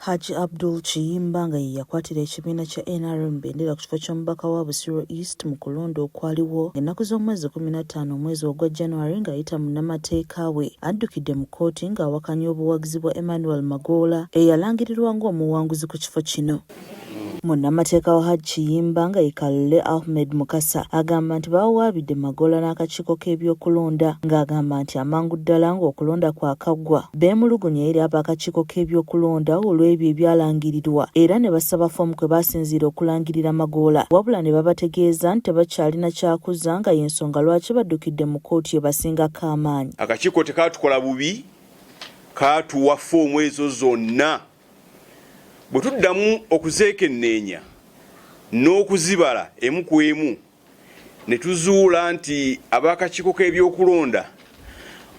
Haji Abdul Kiyimba nga ye yakwatira ekibiina kya NRM bendera ku kifo ky'omubaka wa Busiro East mu kulonda okwaliwo ennaku z'omwezi 15 omwezi ogwa January ng'ayita munnamateeka we addukidde mu kkooti ng'awakanya obuwagizi bwa Emmanuel Magola eyalangirirwa ng'omuwanguzi ku kifo kino. Munnamateeka wa Haji Kiyimba nga ye Kalule Ahmed Mukasa agamba nti bawawaabidde Magola n'akakiiko k'ebyokulonda ng'agamba nti amangu ddala ng'okulonda kwakaggwa beemulugunya eri ab'akakiiko k'ebyokulonda olw'ebyo ebyalangirirwa era ne basaba foomu kwe baasinziira okulangirira Magola wabula ne babategeeza nti tebakyalina kyakuza nga y'ensonga lwaki baddukidde mu kkooti ebasingako amaanyi. Akakiiko tekaatukola bubi, kaatuwa foomu ezo zonna. Bwe tuddamu okuzeekenneenya n'okuzibala emu ku emu ne tuzuula nti ab'akakiiko k'ebyokulonda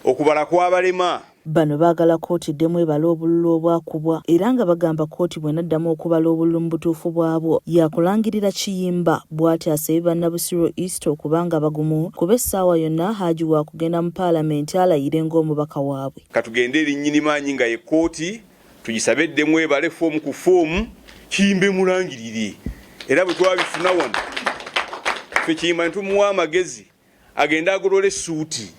okubala kwabalema. Bano baagala kkooti eddemu ebala obululu obwakubwa era nga bagamba kkooti bw'enaddamu okubala obululu mu butuufu bwabwo yakulangirira Kiyimba bw'ati asabye bannabusiro East okubanga bagumu kuba essaawa yonna Haji wa kugenda mu paalamenti alayire ng'omubaka waabwe. Katugende eri nnyini maanyi nga ye kkooti tugisabe eddemu ebale foomu ku foomu Kiyimba mulangirire era bwe twabifuna wano ffe Kiyimba ne tumuwa amagezi agenda agolola essuuti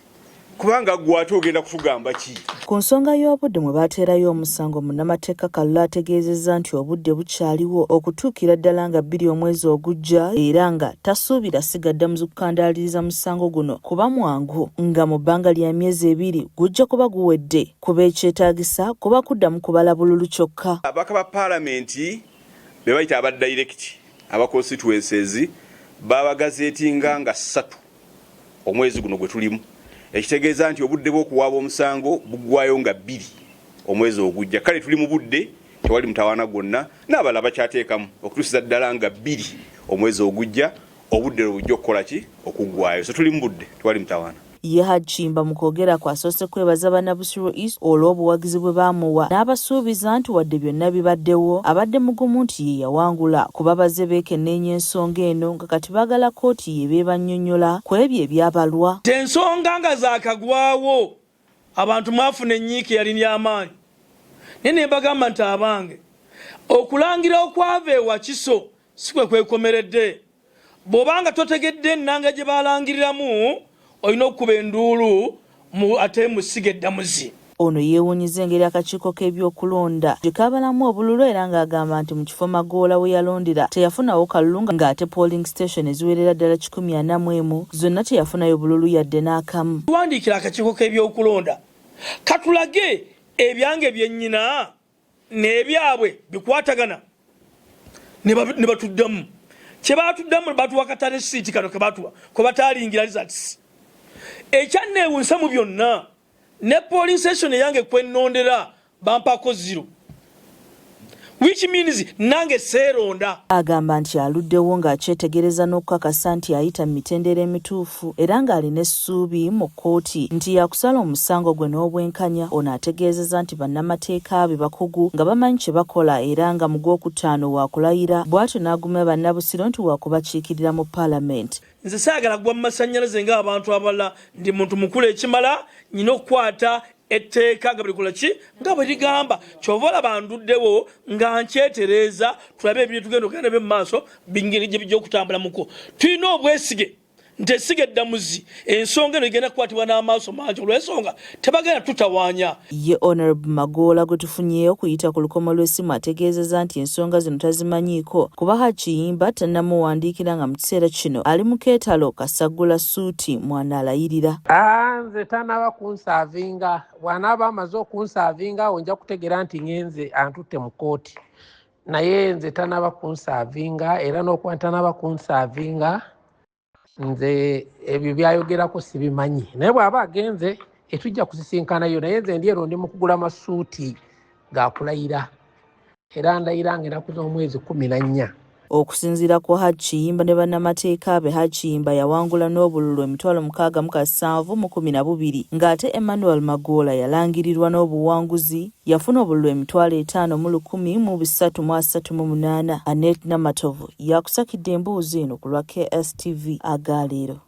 kubanga gwe ate ogenda kutugamba ki? Ku nsonga y'obudde mwe baateerayo omusango munnamateeka Kalula ategeezezza nti obudde bukyaliwo okutuukira ddala nga 2 omwezi ogujja era nga tasuubira sigadda mu kukandaaliriza musango guno kuba mwangu nga mu bbanga lya myezi 2 gujja kuba guwedde kuba ekyetaagisa kuba kuddamu kubala bululu kyokka. Ababaka ba paalamenti be bayita aba direct aba constituencies babagazeetinga nga 3 omwezi guno gwe tulimu. Ekitegeeza nti obudde bw'okuwaaba omusango buggwayo nga 2 omwezi ogujja. Kale tuli mu budde tewali mutawaana gwonna n'abala bakyateekamu okutuusiza ddala nga 2 omwezi ogujja obudde bujja okukola ki? Okuggwayo. So tuli mu budde tewali mutawaana. Ye Haji Kiyimba mu kwogera kwasoose kwebaza bannabusiro East olw'obuwagizi bwe baamuwa n'abasuubiza nti wadde byonna bibaddewo abadde mugumu nti ye yawangula kuba bazze beekenneenya ensonga eno nga kati baagala kkooti ye beebannyonnyola ku ebyo ebyabalwa. Ensonga nga zaakagwawo abantu mwafuna ennyiike yali y'amaanyi naye ne mbagamba nti abange okulangira okwava ewa Kiso si kwe kwekomeredde. Bw'obanga totegedde ennanga gye baalangiriramu olina okuba enduulu ate musige eddamuzi. Ono yeewuunyiza engeri akakiiko k'ebyokulonda gye kaabalamu obululu era ng'agamba nti mu kifo Magola we yalondera teyafunawo kalulu ng'ate polling station eziwerera ddala 141 zonna teyafunayo bululu yadde n'akamu. Tuwandiikira akakiiko k'ebyokulonda katulage ebyange byennyina n'ebyabwe bikwatagana ne batuddamu. Kye baatuddamu batuwa katale siiti kano ke batuwa ko bataalingira results. Ekyanneewuunyisa mu byonna ne polling station yange kwennondera bampako 0 which means nange seeronda. Agamba nti aluddewo ng'akyetegereza n'okukakasa nti ayita mu mitendera emituufu era ng'alina essuubi mu kkooti nti yakusala omusango gwe n'obwenkanya. Ono ategeezezza nti bannamateeka be bakugu nga bamanyi kye bakola era nga mu Gwokutaano waakulayira bw'atyo n'agumya bannabusiro nti waakubakiikirira mu paalamenti. Nze saagala gwa mu masannyalaze ng'abantu abalala ndi muntu mukulu ekimala nyina okukwata etteeka nga buli ki nga bwe ligamba kyova olaba nduddewo nga nkyetereeza tulabe ebintu tugenda okugenda bye mu maaso bingeri gye bijja okutambula muko. Tulina obwesige nti essige eddamuzi ensonga eno igenda kukwatibwa n'amaaso mangi olw'ensonga tebagenda tutawaanya. Ye Honorable Magola gwe tufunyeeyo okuyita ku lukomo lw'essimu ategeezezza nti ensonga zino tazimanyiiko kuba Haji Kiyimba tannamuwandiikira nga mu kiseera kino ali mu keetalo kasaggula ssuuti mwanaalayirira. Nze tanaba kunsaavinga bw'anaaba amaze okunsaavinga awo nja kutegeera nti ngenze antutte mu kkooti naye nze tanaba kunsaavinga era n'okuba tanaba kunsaavinga nze ebyo byayogerako sibimanyi naye bw'aba agenze etujja kusisinkanayo naye nze ndi ero ndi mu kugula amasuuti gaakulayira era ndayira ng'ennaku z'omwezi 14. Okusinziira ku Haji Kiyimba ne bannamateeka be, Haji Kiyimba yawangula n'obululu 67,000 mu 12 ng'ate Emmanuel Magola yalangirirwa n'obuwanguzi yafuna obululu 5,100,338. Annette Namatovu yakusakidde embuuzi eno ku lwa KSTV Agaleero.